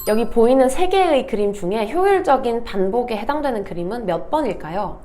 여기 보이는 3개의 그림 중에 효율적인 반복에 해당되는 그림은 몇 번일까요?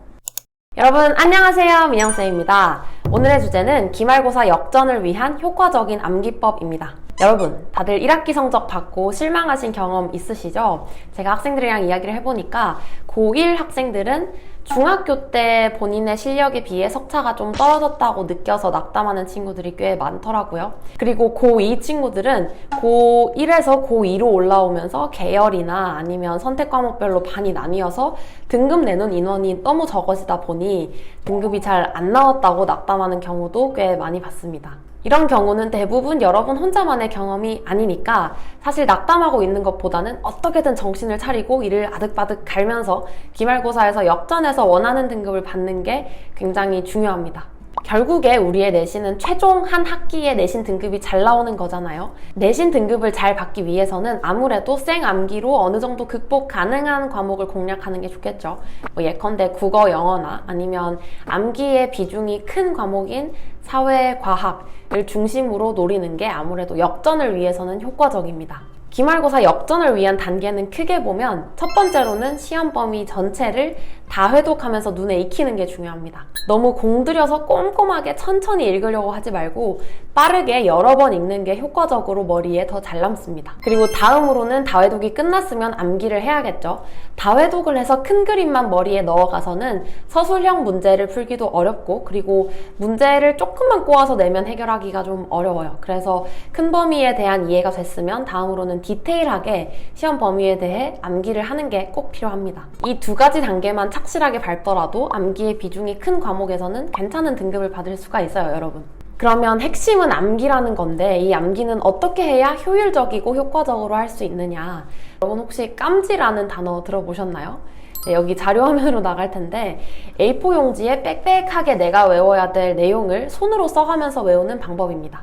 여러분 안녕하세요, 민영쌤입니다. 오늘의 주제는 기말고사 역전을 위한 효과적인 암기법입니다. 여러분 다들 1학기 성적 받고 실망하신 경험 있으시죠? 제가 학생들이랑 이야기를 해보니까 고1 학생들은 중학교 때 본인의 실력에 비해 석차가 좀 떨어졌다고 느껴서 낙담하는 친구들이 꽤 많더라고요. 그리고 고2 친구들은 고1에서 고2로 올라오면서 계열이나 아니면 선택 과목별로 반이 나뉘어서 등급 내는 인원이 너무 적어지다 보니 등급이 잘 안 나왔다고 낙담하는 경우도 꽤 많이 봤습니다. 이런 경우는 대부분 여러분 혼자만의 경험이 아니니까 사실 낙담하고 있는 것보다는 어떻게든 정신을 차리고 이를 아득바득 갈면서 기말고사에서 역전해서 원하는 등급을 받는 게 굉장히 중요합니다. 결국에 우리의 내신은 최종 한 학기의 내신 등급이 잘 나오는 거잖아요. 내신 등급을 잘 받기 위해서는 아무래도 생암기로 어느 정도 극복 가능한 과목을 공략하는 게 좋겠죠. 예컨대 국어, 영어나 아니면 암기의 비중이 큰 과목인 사회, 과학을 중심으로 노리는 게 아무래도 역전을 위해서는 효과적입니다. 기말고사 역전을 위한 단계는 크게 보면 첫 번째로는 시험 범위 전체를 다 회독하면서 눈에 익히는 게 중요합니다. 너무 공들여서 꼼꼼하게 천천히 읽으려고 하지 말고 빠르게 여러 번 읽는 게 효과적으로 머리에 더 잘 남습니다. 그리고 다음으로는 다회독이 끝났으면 암기를 해야겠죠. 다회독을 해서 큰 그림만 머리에 넣어가서는 서술형 문제를 풀기도 어렵고 그리고 문제를 조금만 꼬아서 내면 해결하기가 좀 어려워요. 그래서 큰 범위에 대한 이해가 됐으면 다음으로는 디테일하게 시험 범위에 대해 암기를 하는 게 꼭 필요합니다. 이 두 가지 단계만 착실하게 밟더라도 암기의 비중이 큰 과목에서는 괜찮은 등급을 받을 수가 있어요, 여러분. 그러면 핵심은 암기라는 건데 이 암기는 어떻게 해야 효율적이고 효과적으로 할 수 있느냐? 여러분 혹시 깜지라는 단어 들어보셨나요? 네, 여기 자료 화면으로 나갈 텐데 A4 용지에 빽빽하게 내가 외워야 될 내용을 손으로 써가면서 외우는 방법입니다.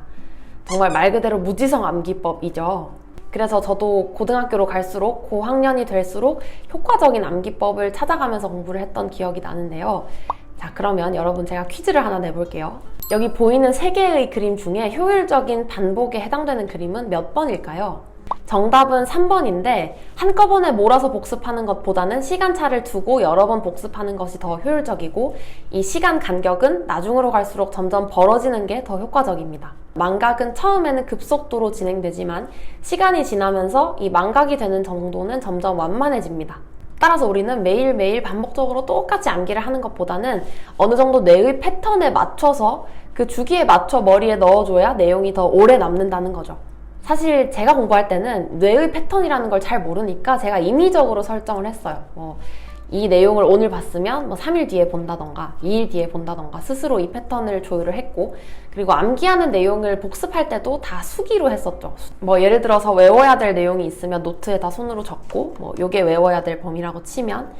정말 말 그대로 무지성 암기법이죠. 그래서 저도 고등학교로 갈수록 고학년이 될수록 효과적인 암기법을 찾아가면서 공부를 했던 기억이 나는데요. 자, 그러면 여러분 제가 퀴즈를 하나 내볼게요. 여기 보이는 3개의 그림 중에 효율적인 반복에 해당되는 그림은 몇 번일까요? 정답은 3번인데 한꺼번에 몰아서 복습하는 것보다는 시간차를 두고 여러 번 복습하는 것이 더 효율적이고 이 시간 간격은 나중으로 갈수록 점점 벌어지는 게 더 효과적입니다. 망각은 처음에는 급속도로 진행되지만 시간이 지나면서 이 망각이 되는 정도는 점점 완만해집니다. 따라서 우리는 매일매일 반복적으로 똑같이 암기를 하는 것보다는 어느 정도 뇌의 패턴에 맞춰서 그 주기에 맞춰 머리에 넣어줘야 내용이 더 오래 남는다는 거죠. 사실 제가 공부할 때는 뇌의 패턴이라는 걸 잘 모르니까 제가 임의적으로 설정을 했어요. 이 내용을 오늘 봤으면 3일 뒤에 본다던가 2일 뒤에 본다던가 스스로 이 패턴을 조율을 했고 그리고 암기하는 내용을 복습할 때도 다 수기로 했었죠. 예를 들어서 외워야 될 내용이 있으면 노트에다 손으로 적고 요게 외워야 될 범위라고 치면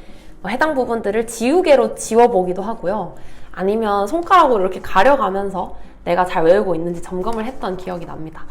해당 부분들을 지우개로 지워보기도 하고요. 아니면 손가락으로 이렇게 가려가면서 내가 잘 외우고 있는지 점검을 했던 기억이 납니다.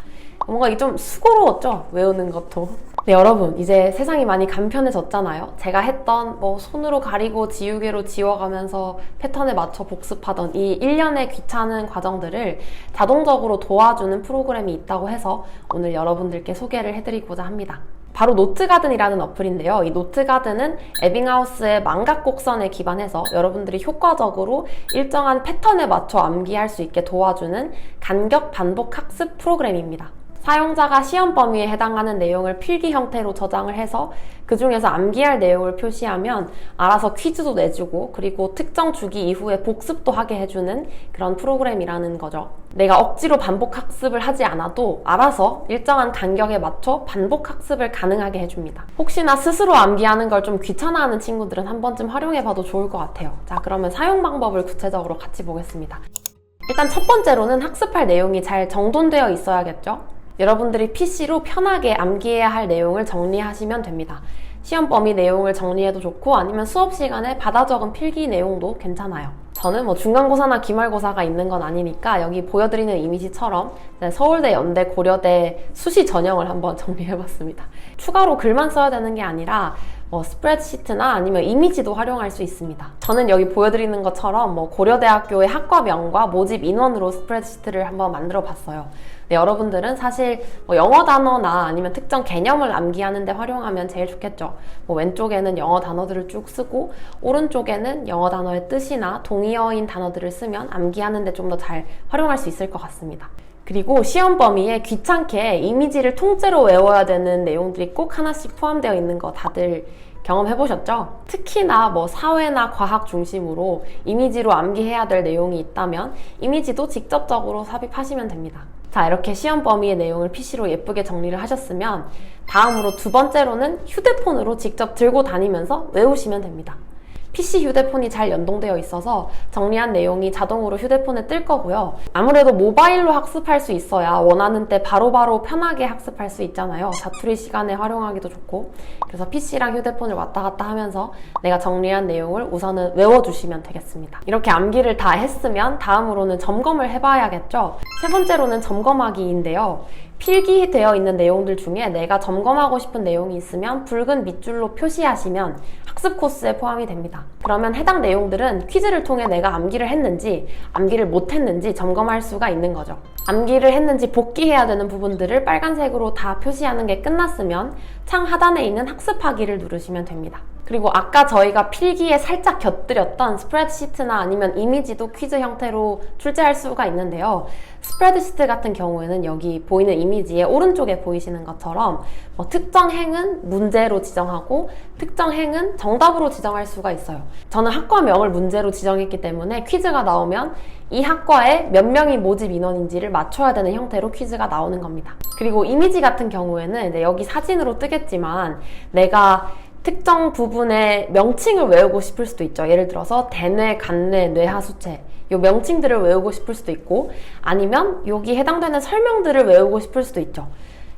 뭔가 이게 좀 수고로웠죠? 외우는 것도. 네, 여러분 이제 세상이 많이 간편해졌잖아요. 제가 했던 손으로 가리고 지우개로 지워가면서 패턴에 맞춰 복습하던 이 일련의 귀찮은 과정들을 자동적으로 도와주는 프로그램이 있다고 해서 오늘 여러분들께 소개를 해드리고자 합니다. 바로 노트가든이라는 어플인데요. 이 노트가든은 에빙하우스의 망각 곡선에 기반해서 여러분들이 효과적으로 일정한 패턴에 맞춰 암기할 수 있게 도와주는 간격 반복 학습 프로그램입니다. 사용자가 시험 범위에 해당하는 내용을 필기 형태로 저장을 해서 그 중에서 암기할 내용을 표시하면 알아서 퀴즈도 내주고 그리고 특정 주기 이후에 복습도 하게 해주는 그런 프로그램이라는 거죠. 내가 억지로 반복 학습을 하지 않아도 알아서 일정한 간격에 맞춰 반복 학습을 가능하게 해줍니다. 혹시나 스스로 암기하는 걸 좀 귀찮아하는 친구들은 한 번쯤 활용해봐도 좋을 것 같아요. 자, 그러면 사용 방법을 구체적으로 같이 보겠습니다. 일단 첫 번째로는 학습할 내용이 잘 정돈되어 있어야겠죠? 여러분들이 PC로 편하게 암기해야 할 내용을 정리하시면 됩니다. 시험 범위 내용을 정리해도 좋고 아니면 수업 시간에 받아 적은 필기 내용도 괜찮아요. 저는 중간고사나 기말고사가 있는 건 아니니까 여기 보여드리는 이미지처럼 서울대, 연대, 고려대 수시 전형을 한번 정리해봤습니다. 추가로 글만 써야 되는 게 아니라 스프레드시트나 아니면 이미지도 활용할 수 있습니다. 저는 여기 보여드리는 것처럼 고려대학교의 학과명과 모집 인원으로 스프레드시트를 한번 만들어 봤어요. 근데 여러분들은 사실 뭐 영어 단어나 아니면 특정 개념을 암기하는 데 활용하면 제일 좋겠죠. 뭐 왼쪽에는 영어 단어들을 쭉 쓰고 오른쪽에는 영어 단어의 뜻이나 동의어인 단어들을 쓰면 암기하는 데 좀 더 잘 활용할 수 있을 것 같습니다. 그리고 시험 범위에 귀찮게 이미지를 통째로 외워야 되는 내용들이 꼭 하나씩 포함되어 있는 거 다들 경험해보셨죠? 특히나 뭐 사회나 과학 중심으로 이미지로 암기해야 될 내용이 있다면 이미지도 직접적으로 삽입하시면 됩니다. 자, 이렇게 시험 범위의 내용을 PC로 예쁘게 정리를 하셨으면 다음으로 두 번째로는 휴대폰으로 직접 들고 다니면서 외우시면 됩니다. PC 휴대폰이 잘 연동되어 있어서 정리한 내용이 자동으로 휴대폰에 뜰 거고요. 아무래도 모바일로 학습할 수 있어야 원하는 때 바로바로 편하게 학습할 수 있잖아요. 자투리 시간에 활용하기도 좋고. 그래서 PC랑 휴대폰을 왔다 갔다 하면서 내가 정리한 내용을 우선은 외워주시면 되겠습니다. 이렇게 암기를 다 했으면 다음으로는 점검을 해봐야겠죠. 세 번째로는 점검하기인데요. 필기되어 있는 내용들 중에 내가 점검하고 싶은 내용이 있으면 붉은 밑줄로 표시하시면 학습 코스에 포함이 됩니다. 그러면 해당 내용들은 퀴즈를 통해 내가 암기를 했는지 암기를 못했는지 점검할 수가 있는 거죠. 암기를 했는지 복기해야 되는 부분들을 빨간색으로 다 표시하는 게 끝났으면 창 하단에 있는 학습하기를 누르시면 됩니다. 그리고 아까 저희가 필기에 살짝 곁들였던 스프레드시트나 아니면 이미지도 퀴즈 형태로 출제할 수가 있는데요. 스프레드시트 같은 경우에는 여기 보이는 이미지의 오른쪽에 보이시는 것처럼 뭐 특정 행은 문제로 지정하고 특정 행은 정답으로 지정할 수가 있어요. 저는 학과명을 문제로 지정했기 때문에 퀴즈가 나오면 이 학과에 몇 명이 모집 인원인지를 맞춰야 되는 형태로 퀴즈가 나오는 겁니다. 그리고 이미지 같은 경우에는 여기 사진으로 뜨겠지만 내가 특정 부분의 명칭을 외우고 싶을 수도 있죠. 예를 들어서 대뇌, 간뇌, 뇌하수체 이 명칭들을 외우고 싶을 수도 있고 아니면 여기 해당되는 설명들을 외우고 싶을 수도 있죠.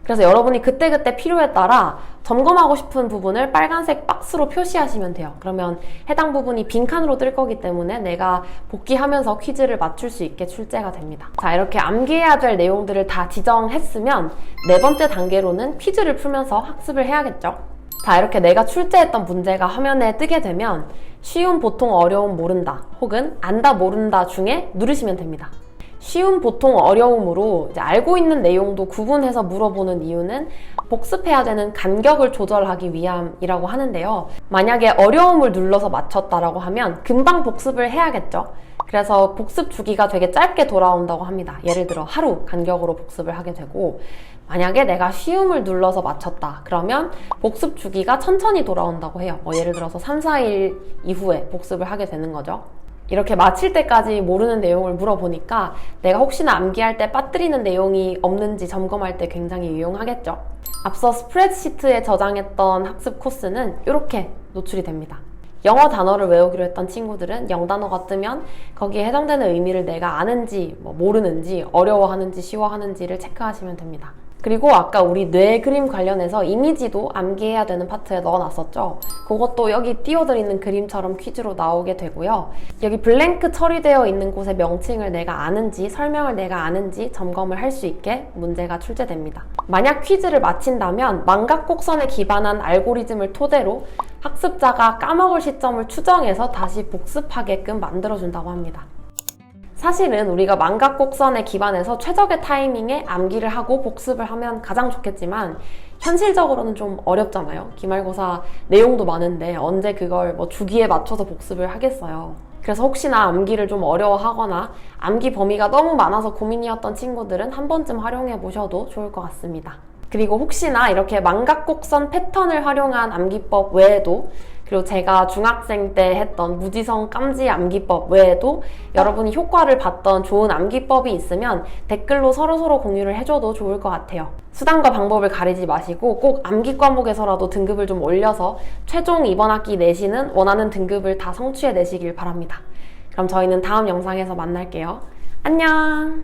그래서 여러분이 그때그때 필요에 따라 점검하고 싶은 부분을 빨간색 박스로 표시하시면 돼요. 그러면 해당 부분이 빈칸으로 뜰 거기 때문에 내가 복기하면서 퀴즈를 맞출 수 있게 출제가 됩니다. 자, 이렇게 암기해야 될 내용들을 다 지정했으면 네 번째 단계로는 퀴즈를 풀면서 학습을 해야겠죠. 자, 이렇게 내가 출제했던 문제가 화면에 뜨게 되면 쉬운, 보통, 어려움, 모른다 혹은 안다, 모른다 중에 누르시면 됩니다. 쉬운, 보통, 어려움으로 이제 알고 있는 내용도 구분해서 물어보는 이유는 복습해야 되는 간격을 조절하기 위함이라고 하는데요. 만약에 어려움을 눌러서 맞췄다라고 하면 금방 복습을 해야겠죠. 그래서 복습 주기가 되게 짧게 돌아온다고 합니다. 예를 들어 하루 간격으로 복습을 하게 되고 만약에 내가 쉬움을 눌러서 맞췄다 그러면 복습 주기가 천천히 돌아온다고 해요. 뭐 예를 들어서 3, 4일 이후에 복습을 하게 되는 거죠. 이렇게 마칠 때까지 모르는 내용을 물어보니까 내가 혹시나 암기할 때 빠뜨리는 내용이 없는지 점검할 때 굉장히 유용하겠죠. 앞서 스프레드시트에 저장했던 학습 코스는 이렇게 노출이 됩니다. 영어 단어를 외우기로 했던 친구들은 영단어가 뜨면 거기에 해당되는 의미를 내가 아는지 모르는지 어려워하는지 쉬워하는지를 체크하시면 됩니다. 그리고 아까 우리 뇌 그림 관련해서 이미지도 암기해야 되는 파트에 넣어놨었죠. 그것도 여기 띄워드리는 그림처럼 퀴즈로 나오게 되고요. 여기 블랭크 처리되어 있는 곳의 명칭을 내가 아는지 설명을 내가 아는지 점검을 할 수 있게 문제가 출제됩니다. 만약 퀴즈를 마친다면 망각곡선에 기반한 알고리즘을 토대로 학습자가 까먹을 시점을 추정해서 다시 복습하게끔 만들어준다고 합니다. 사실은 우리가 망각곡선에 기반해서 최적의 타이밍에 암기를 하고 복습을 하면 가장 좋겠지만 현실적으로는 좀 어렵잖아요. 기말고사 내용도 많은데 언제 그걸 주기에 맞춰서 복습을 하겠어요. 그래서 혹시나 암기를 좀 어려워하거나 암기 범위가 너무 많아서 고민이었던 친구들은 한 번쯤 활용해 보셔도 좋을 것 같습니다. 그리고 혹시나 이렇게 망각곡선 패턴을 활용한 암기법 외에도 그리고 제가 중학생 때 했던 무지성 깜지 암기법 외에도 여러분이 효과를 봤던 좋은 암기법이 있으면 댓글로 서로서로 공유를 해줘도 좋을 것 같아요. 수단과 방법을 가리지 마시고 꼭 암기 과목에서라도 등급을 좀 올려서 최종 이번 학기 내신은 원하는 등급을 다 성취해 내시길 바랍니다. 그럼 저희는 다음 영상에서 만날게요. 안녕!